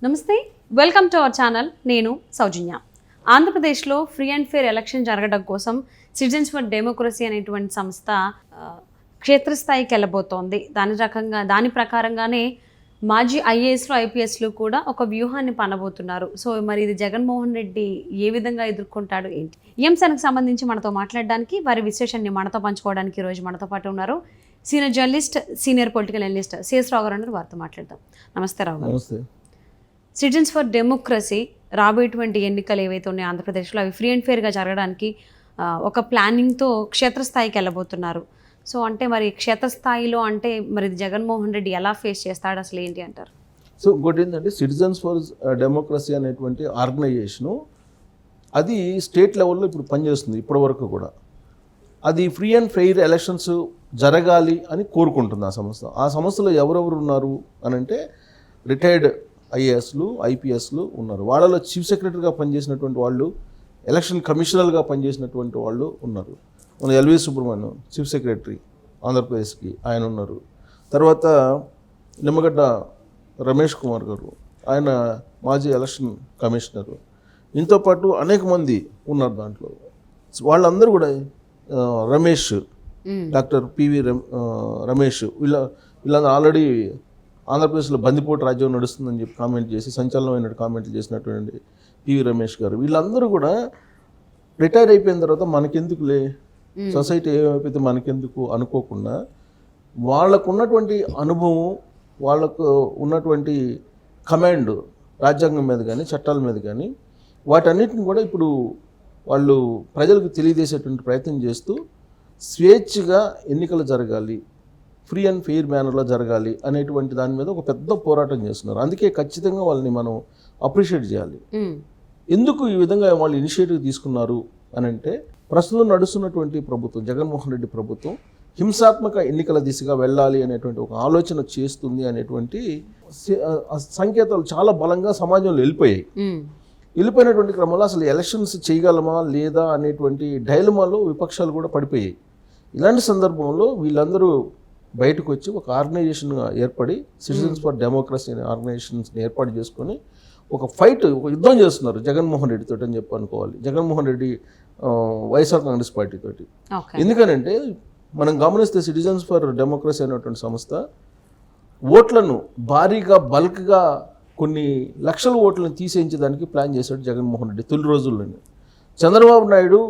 నమస్తే, welcome to our channel. నేను సౌజన్య. ఆంధ్రప్రదేశ్లో ఫ్రీ అండ్ ఫెయిర్ ఎలక్షన్ జరగడం కోసం సిటిజన్స్ ఫర్ డెమోక్రసీ అనేటువంటి సంస్థ క్షేత్రస్థాయికి వెళ్ళబోతోంది. దాని ప్రకారంగానే మాజీ ఐఏఎస్లు ఐపీఎస్లు కూడా ఒక వ్యూహాన్ని పనబోతున్నారు. సో మరి ఇది జగన్మోహన్ రెడ్డి ఏ విధంగా ఎదుర్కొంటాడు ఏంటి, ఈ అంశానికి సంబంధించి మనతో మాట్లాడడానికి, వారి విశ్లేషణని మనతో పంచుకోవడానికి ఈరోజు మనతో పాటు ఉన్నారు senior journalist, senior political analyst CS Rao garu. వారితో మాట్లాడదాం. నమస్తే రావు గారు. నమస్తే. సిటిజన్స్ ఫర్ డెమోక్రసీ రాబోయేటువంటి ఎన్నికలు ఏవైతే ఉన్నాయో ఆంధ్రప్రదేశ్లో అవి ఫ్రీ అండ్ ఫెయిర్గా జరగడానికి ఒక ప్లానింగ్తో క్షేత్రస్థాయికి వెళ్ళబోతున్నారు. సో అంటే మరి క్షేత్రస్థాయిలో అంటే మరి జగన్మోహన్ రెడ్డి ఎలా ఫేస్ చేస్తాడు, అసలు ఏంటి అంటారు? సో ఇంకోటి ఏంటంటే సిటిజన్స్ ఫర్ డెమోక్రసీ అనేటువంటి ఆర్గనైజేషను అది స్టేట్ లెవెల్లో ఇప్పుడు పనిచేస్తుంది ఇప్పటి వరకు కూడా. అది ఫ్రీ అండ్ ఫెయిర్ ఎలక్షన్స్ జరగాలి అని కోరుకుంటుంది ఆ సంస్థలో ఎవరెవరు ఉన్నారు అని అంటే రిటైర్డ్ ఐఏఎస్లు ఐపీఎస్లు ఉన్నారు. వాళ్ళలో చీఫ్ సెక్రటరీగా పనిచేసినటువంటి వాళ్ళు, ఎలక్షన్ కమిషనర్గా పనిచేసినటువంటి వాళ్ళు ఉన్నారు. మన ఎల్వి సుబ్రహ్మణ్యం చీఫ్ సెక్రటరీ ఆంధ్రప్రదేశ్కి ఆయన ఉన్నారు. తర్వాత నిమ్మగడ్డ రమేష్ కుమార్ గారు, ఆయన మాజీ ఎలక్షన్ కమిషనరు. ఇంతో పాటు అనేక మంది ఉన్నారు దాంట్లో. వాళ్ళందరూ కూడా రమేష్, డాక్టర్ పివి రమేష్ వీళ్ళందరూ ఆల్రెడీ ఆంధ్రప్రదేశ్లో బందిపోటు రాజ్యం నడుస్తుందని చెప్పి కామెంట్ చేసి సంచలనమైన కామెంట్లు చేసినటువంటి పివి రమేష్ గారు, వీళ్ళందరూ కూడా రిటైర్ అయిపోయిన తర్వాత మనకెందుకులే, సొసైటీ ఏమైపోతే మనకెందుకు అనుకోకుండా వాళ్ళకు ఉన్నటువంటి అనుభవం, వాళ్ళకు ఉన్నటువంటి కమాండ్ రాజ్యాంగం మీద కానీ చట్టాల మీద కానీ వాటన్నిటిని కూడా ఇప్పుడు వాళ్ళు ప్రజలకు తెలియజేసేటువంటి ప్రయత్నం చేస్తూ స్వేచ్ఛగా ఎన్నికలు జరగాలి, ఫ్రీ అండ్ ఫెయిర్ మేనర్లో జరగాలి అనేటువంటి దాని మీద ఒక పెద్ద పోరాటం చేస్తున్నారు. అందుకే ఖచ్చితంగా వాళ్ళని మనం అప్రిషియేట్ చేయాలి. ఎందుకు ఈ విధంగా వాళ్ళు ఇనిషియేటివ్ తీసుకున్నారు అని అంటే, ప్రస్తుతం నడుస్తున్నటువంటి ప్రభుత్వం, జగన్మోహన్ రెడ్డి ప్రభుత్వం హింసాత్మక ఎన్నికల దిశగా వెళ్ళాలి అనేటువంటి ఒక ఆలోచన చేస్తుంది అనేటువంటి సంకేతాలు చాలా బలంగా సమాజంలో వెళ్ళిపోయినటువంటి క్రమంలో అసలు ఎలక్షన్స్ చేయగలమా లేదా అనేటువంటి డైలమాలో విపక్షాలు కూడా పడిపోయాయి. ఇలాంటి సందర్భంలో వీళ్ళందరూ బయటకు వచ్చి ఒక ఆర్గనైజేషన్గా ఏర్పడి సిటిజన్స్ ఫర్ డెమోక్రసీ అనే ఆర్గనైజేషన్స్ని ఏర్పాటు చేసుకొని ఒక యుద్ధం చేస్తున్నారు జగన్మోహన్ రెడ్డితో అని చెప్పి అనుకోవాలి. జగన్మోహన్ రెడ్డి వైఎస్ఆర్ కాంగ్రెస్ పార్టీ తోటి. ఎందుకనంటే మనం గమనిస్తే సిటిజన్స్ ఫర్ డెమోక్రసీ అనేటువంటి సంస్థ ఓట్లను భారీగా బల్క్గా కొన్ని లక్షల ఓట్లను తీసేయించడానికి ప్లాన్ చేశాడు జగన్మోహన్ రెడ్డి తొలి రోజుల్లోనే. చంద్రబాబు నాయుడు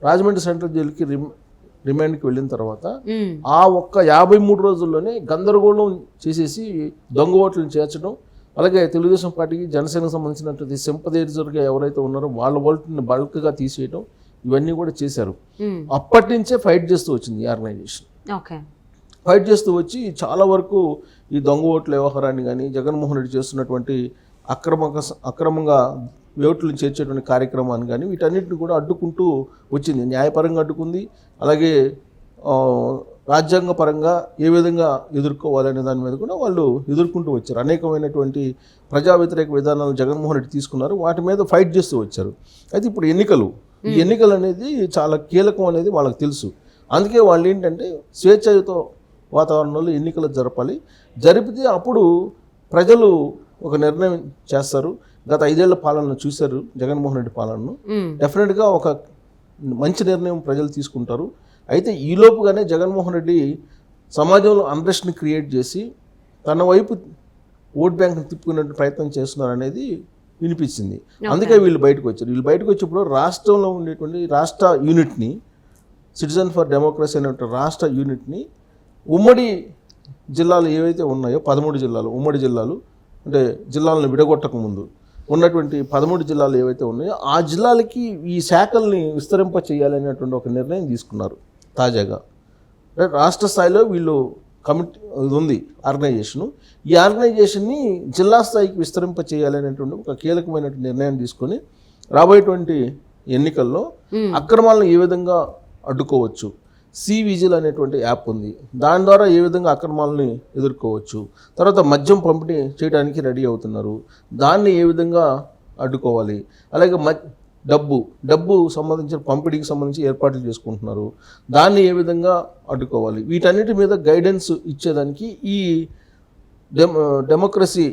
రాజమండ్రి సెంట్రల్ జైలుకి రిమాండ్కి వెళ్ళిన తర్వాత ఆ ఒక్క 53 రోజుల్లోనే గందరగోళం చేసేసి దొంగ ఓట్లను చేర్చడం, అలాగే తెలుగుదేశం పార్టీకి జనసేనకు సంబంధించినటువంటి సింపథైజర్గా ఎవరైతే ఉన్నారో వాళ్ళ ఓట్లని బల్క్గా తీసేయడం, ఇవన్నీ కూడా చేశారు. అప్పటి నుంచే ఫైట్ చేస్తూ వచ్చింది ఈ ఆర్గనైజేషన్. ఫైట్ చేస్తూ వచ్చి చాలా వరకు ఈ దొంగ ఓట్ల వ్యవహారాన్ని కానీ, జగన్మోహన్ రెడ్డి చేస్తున్నటువంటి అక్రమంగా ఓట్లను చేర్చేటువంటి కార్యక్రమాన్ని కానీ వీటన్నిటిని కూడా అడ్డుకుంటూ వచ్చింది. న్యాయపరంగా అడ్డుకుంది, అలాగే రాజ్యాంగపరంగా ఏ విధంగా ఎదుర్కోవాలనే దాని మీద కూడా వాళ్ళు ఎదుర్కొంటూ వచ్చారు. అనేకమైనటువంటి ప్రజా వ్యతిరేక విధానాలు జగన్మోహన్ రెడ్డి తీసుకున్నారు, వాటి మీద ఫైట్ చేస్తూ వచ్చారు. అయితే ఇప్పుడు ఈ ఎన్నికలు అనేది చాలా కీలకం అనేది వాళ్ళకి తెలుసు. అందుకే వాళ్ళు ఏంటంటే స్వేచ్ఛాయుత వాతావరణంలో ఎన్నికలు జరిపితే అప్పుడు ప్రజలు ఒక నిర్ణయం చేస్తారు. గత 5 ఏళ్ల పాలనను చూశారు, జగన్మోహన్ రెడ్డి పాలనను. డెఫినెట్గా ఒక మంచి నిర్ణయం ప్రజలు తీసుకుంటారు. అయితే ఈలోపుగానే జగన్మోహన్ రెడ్డి సమాజంలో అన్రెస్ట్ని క్రియేట్ చేసి తన వైపు ఓట్ బ్యాంక్ని తిప్పుకునే ప్రయత్నం చేస్తున్నారు అనేది వినిపించింది. అందుకే వీళ్ళు బయటకు వచ్చారు. వీళ్ళు బయటకు వచ్చినప్పుడు రాష్ట్రంలో ఉండేటువంటి రాష్ట్ర యూనిట్ని, సిటిజన్ ఫర్ డెమోక్రసీ అనేటువంటి రాష్ట్ర యూనిట్ని ఉమ్మడి జిల్లాలు ఏవైతే ఉన్నాయో 13 జిల్లాలు, ఉమ్మడి జిల్లాలు అంటే జిల్లాలను విడగొట్టక ముందు ఉన్నటువంటి 13 జిల్లాలు ఏవైతే ఉన్నాయో ఆ జిల్లాలకి ఈ శాఖల్ని విస్తరింప చేయాలనేటువంటి ఒక నిర్ణయం తీసుకున్నారు తాజాగా. రాష్ట్ర స్థాయిలో వీళ్ళు కమిటీ ఉంది ఆర్గనైజేషను. ఈ ఆర్గనైజేషన్ని జిల్లా స్థాయికి విస్తరింప చేయాలనేటువంటి ఒక కీలకమైనటువంటి నిర్ణయం తీసుకొని రాబోయేటువంటి ఎన్నికల్లో అక్రమాలను ఏ విధంగా అడ్డుకోవచ్చు, విజిల్ అనేటువంటి యాప్ ఉంది, దాని ద్వారా ఏ విధంగా అక్రమాలని ఎదుర్కోవచ్చు, తర్వాత మద్యం పంపిణీ చేయడానికి రెడీ అవుతున్నారు, దాన్ని ఏ విధంగా అడ్డుకోవాలి, అలాగే డబ్బు సంబంధించిన పంపిణీకి సంబంధించి ఏర్పాట్లు చేసుకుంటున్నారు, దాన్ని ఏ విధంగా అడ్డుకోవాలి, వీటన్నిటి మీద గైడెన్స్ ఇచ్చేదానికి ఈ డెమోక్రసీ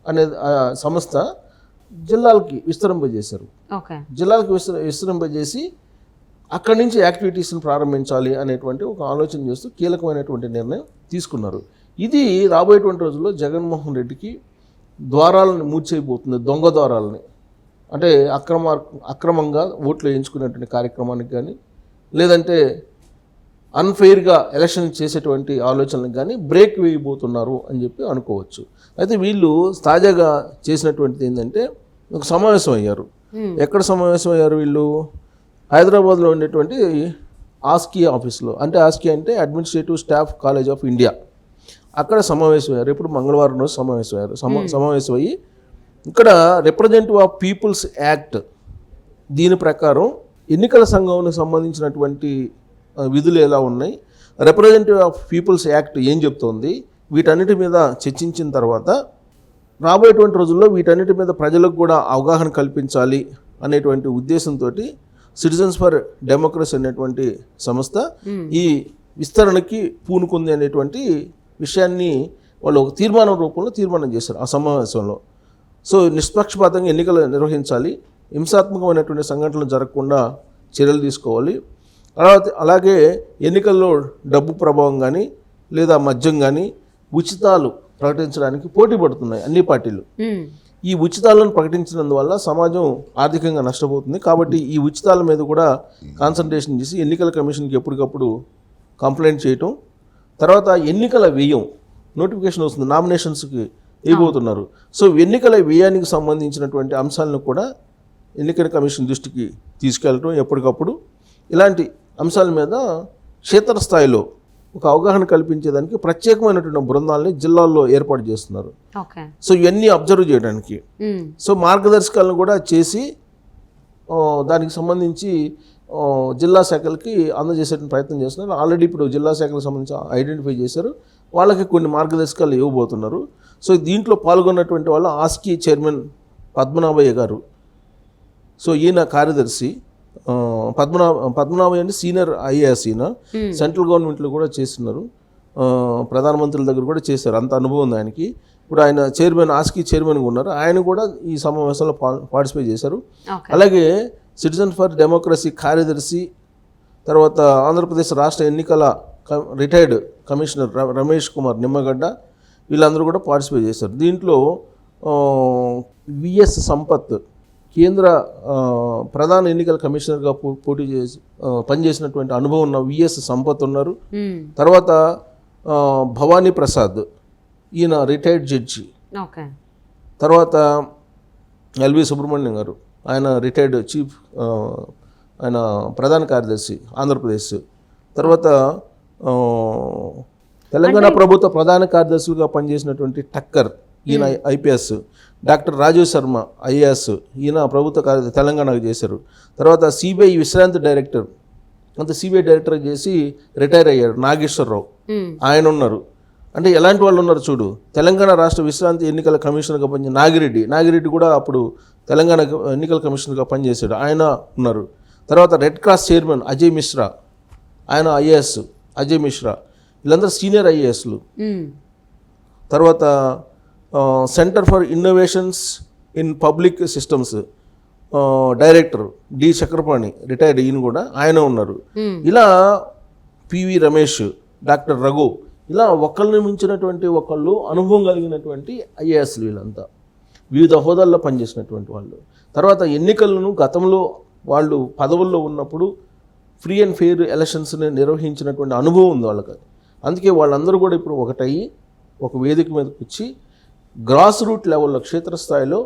అనే సంస్థ జిల్లాలకి విస్తరింపజేశారు. ఓకే. జిల్లాలకు విస్తరింపజేసి అక్కడి నుంచి యాక్టివిటీస్ని ప్రారంభించాలి అనేటువంటి ఒక ఆలోచన చేస్తూ కీలకమైనటువంటి నిర్ణయం తీసుకున్నారు. ఇది రాబోయేటువంటి రోజుల్లో జగన్మోహన్ రెడ్డికి ద్వారాలను మూర్చైపోతుంది, దొంగ ద్వారాలని. అంటే అక్రమంగా ఓట్లు వేయించుకునేటువంటి కార్యక్రమానికి కానీ, లేదంటే అన్ఫెయిర్గా ఎలక్షన్ చేసేటువంటి ఆలోచనలకు కానీ బ్రేక్ వేయబోతున్నారు అని చెప్పి అనుకోవచ్చు. అయితే వీళ్ళు తాజాగా చేసినటువంటిది ఏంటంటే ఒక సమావేశం అయ్యారు. ఎక్కడ సమావేశం అయ్యారు వీళ్ళు? హైదరాబాద్లో ఉండేటువంటి ఆస్కీ ఆఫీస్లో. అంటే ఆస్కీ అంటే administrative staff college of India. అక్కడ సమావేశం అయ్యారు. ఇప్పుడు మంగళవారం రోజు సమావేశం అయ్యారు. సమావేశం అయ్యి ఇక్కడ రిప్రజెంటేటివ్ ఆఫ్ పీపుల్స్ యాక్ట్ దీని ప్రకారం ఎన్నికల సంఘంకు సంబంధించినటువంటి విధులు ఎలా ఉన్నాయి, రిప్రజెంటేటివ్ ఆఫ్ పీపుల్స్ యాక్ట్ ఏం చెప్తోంది, వీటన్నిటి మీద చర్చించిన తర్వాత రాబోయేటువంటి రోజుల్లో వీటన్నిటి మీద ప్రజలకు కూడా అవగాహన కల్పించాలి అనేటువంటి ఉద్దేశంతో సిటిజన్స్ ఫర్ డెమోక్రసీ అనేటువంటి సంస్థ ఈ విస్తరణకి పూనుకుంది అనేటువంటి విషయాన్ని వాళ్ళు ఒక తీర్మానం చేశారు ఆ సమావేశంలో. సో నిష్పక్షపాతంగా ఎన్నికలు నిర్వహించాలి, హింసాత్మకమైనటువంటి సంఘటనలు జరగకుండా చర్యలు తీసుకోవాలి, అలాగే ఎన్నికల్లో డబ్బు ప్రభావం కానీ లేదా మద్యం కానీ ఉచితాలు ప్రకటించడానికి పోటీ పడుతున్నాయి అన్ని పార్టీలు. ఈ ఉచితాలను ప్రకటించినందువల్ల సమాజం ఆర్థికంగా నష్టపోతుంది. కాబట్టి ఈ ఉచితాల మీద కూడా కాన్సన్ట్రేషన్ చేసి ఎన్నికల కమిషన్కి ఎప్పటికప్పుడు కంప్లైంట్ చేయటం, తర్వాత ఎన్నికల వ్యయం నోటిఫికేషన్ వస్తుంది, నామినేషన్స్కి వేయబోతున్నారు. సో ఎన్నికల వ్యయానికి సంబంధించినటువంటి అంశాలను కూడా ఎన్నికల కమిషన్ దృష్టికి తీసుకెళ్ళటం ఎప్పటికప్పుడు. ఇలాంటి అంశాల మీద క్షేత్రస్థాయిలో ఒక అవగాహన కల్పించేదానికి ప్రత్యేకమైనటువంటి బృందాలని జిల్లాల్లో ఏర్పాటు చేస్తున్నారు. సో ఇవన్నీ అబ్జర్వ్ చేయడానికి. సో మార్గదర్శకాలను కూడా చేసి దానికి సంబంధించి జిల్లా శాఖలకి అందజేసే ప్రయత్నం చేస్తున్నారు. ఆల్రెడీ ఇప్పుడు జిల్లా శాఖలకు సంబంధించి ఐడెంటిఫై చేశారు, వాళ్ళకి కొన్ని మార్గదర్శకాలు ఇవ్వబోతున్నారు. సో దీంట్లో పాల్గొన్నటువంటి వాళ్ళు ఆస్కీ చైర్మన్ పద్మనాభయ్య గారు. సో ఈయన కార్యదర్శి. పద్మనాభయ్య అంటే సీనియర్ ఐఏఎస్, ఈయన సెంట్రల్ గవర్నమెంట్లో కూడా చేస్తున్నారు, ప్రధానమంత్రుల దగ్గర కూడా చేశారు, అంత అనుభవం ఉంది ఆయనకి. ఇప్పుడు ఆయన చైర్మన్, ఆస్కీ చైర్మన్గా ఉన్నారు. ఆయన కూడా ఈ సమావేశంలో పార్టిసిపేట్ చేశారు. అలాగే సిటిజన్ ఫర్ డెమోక్రసీ కార్యదర్శి, తర్వాత ఆంధ్రప్రదేశ్ రాష్ట్ర ఎన్నికల రిటైర్డ్ కమిషనర్ రమేష్ కుమార్ నిమ్మగడ్డ, వీళ్ళందరూ కూడా పార్టిసిపేట్ చేశారు. దీంట్లో విఎస్ సంపత్ కేంద్ర ప్రధాన ఎన్నికల కమిషనర్గా పోటీ చేసి పనిచేసినటువంటి అనుభవం ఉన్న విఎస్ సంపత్ ఉన్నారు. తర్వాత భవానీ ప్రసాద్, ఈయన రిటైర్డ్ జడ్జి. తర్వాత ఎల్వి సుబ్రహ్మణ్యం గారు, ఆయన రిటైర్డ్ చీఫ్, ఆయన ప్రధాన కార్యదర్శి ఆంధ్రప్రదేశ్. తర్వాత తెలంగాణ ప్రభుత్వ ప్రధాన కార్యదర్శులుగా పనిచేసినటువంటి టక్కర్, ఈయన IPS. Doctor Rajiv Sharma IAS, ఈయన ప్రభుత్వ కార్యదర్శి తెలంగాణకు చేశారు. తర్వాత సిబిఐ విశ్రాంతి డైరెక్టర్, అంత సిబిఐ డైరెక్టర్ చేసి రిటైర్ అయ్యారు నాగేశ్వరరావు, ఆయన ఉన్నారు. అంటే ఎలాంటి వాళ్ళు ఉన్నారు చూడు. తెలంగాణ రాష్ట్ర విశ్రాంతి ఎన్నికల కమిషనర్గా పనిచేసిన నాగిరెడ్డి కూడా అప్పుడు తెలంగాణ ఎన్నికల కమిషనర్గా పనిచేశాడు, ఆయన ఉన్నారు. తర్వాత red cross chairman Ajay Mishra, ఆయన ఐఏఎస్ అజయ్ మిశ్రా, వీళ్ళందరూ సీనియర్ ఐఏఎస్లు. తర్వాత centre for innovations in public systems director D Chakrapani, retired, ఈయన కూడా ఆయన ఉన్నారు. ఇలా పివి రమేష్, డాక్టర్ రఘు, ఇలా ఒకళ్ళని మించినటువంటి ఒకళ్ళు అనుభవం కలిగినటువంటి ఐఏఎస్లు వీళ్ళంతా వివిధ హోదాల్లో పనిచేసినటువంటి వాళ్ళు. తర్వాత ఎన్నికలను గతంలో వాళ్ళు పదవుల్లో ఉన్నప్పుడు ఫ్రీ అండ్ ఫెయిర్ ఎలక్షన్స్ని నిర్వహించినటువంటి అనుభవం ఉంది వాళ్ళకి. అందుకే వాళ్ళందరూ కూడా ఇప్పుడు ఒకటయ్యి ఒక వేదిక మీదకి వచ్చి గ్రాస్ రూట్ లెవెల్లో క్షేత్రస్థాయిలో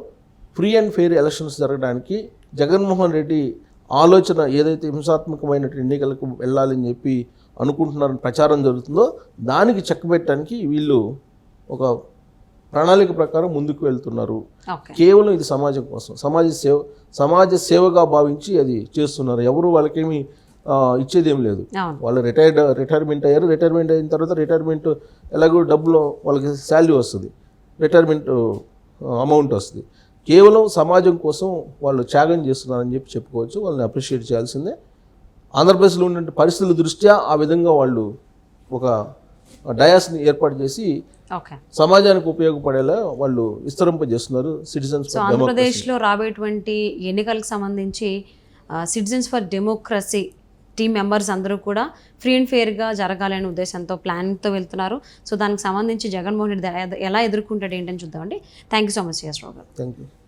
ఫ్రీ అండ్ ఫెయిర్ ఎలక్షన్స్ జరగడానికి జగన్మోహన్ రెడ్డి ఆలోచన ఏదైతే హింసాత్మకమైన ఎన్నికలకు వెళ్ళాలని చెప్పి అనుకుంటున్నారని ప్రచారం జరుగుతుందో దానికి చెక్కబెట్టడానికి వీళ్ళు ఒక ప్రణాళిక ప్రకారం ముందుకు వెళ్తున్నారు. కేవలం ఇది సమాజం కోసం, సమాజ సేవగా భావించి అది చేస్తున్నారు. ఎవరు వాళ్ళకేమి ఇచ్చేది ఏం లేదు. వాళ్ళు రిటైర్మెంట్ అయ్యారు. రిటైర్మెంట్ అయిన తర్వాత రిటైర్మెంట్ ఎలాగో డబ్బులు వాళ్ళకి శాలరీ వస్తుంది, రిటైర్మెంట్ అమౌంట్ వస్తుంది. కేవలం సమాజం కోసం వాళ్ళు త్యాగం చేస్తున్నారని చెప్పి చెప్పుకోవచ్చు. వాళ్ళని అప్రిషియేట్ చేయాల్సిందే. ఆంధ్రప్రదేశ్లో ఉన్న పరిస్థితుల దృష్ట్యా ఆ విధంగా వాళ్ళు ఒక డయాస్ని ఏర్పాటు చేసి ఓకే. సమాజానికి ఉపయోగపడేలా వాళ్ళు విస్తరింపజేస్తున్నారు సిటిజన్స్ సో ఆంధ్రప్రదేశ్లో రాబోయేటువంటి ఎన్నికలకు సంబంధించి citizens for democracy team members అందరూ కూడా ఫ్రీ అండ్ ఫెయిర్గా జరగాలనే ఉద్దేశంతో ప్లాన్తో వెళ్తున్నారు. సో దానికి సంబంధించి జగన్మోహన్ రెడ్డి ఎలా ఎదుర్కొంటాడు ఏంటని చూద్దామండి. Thank you so much CS Rao garu. Thank you.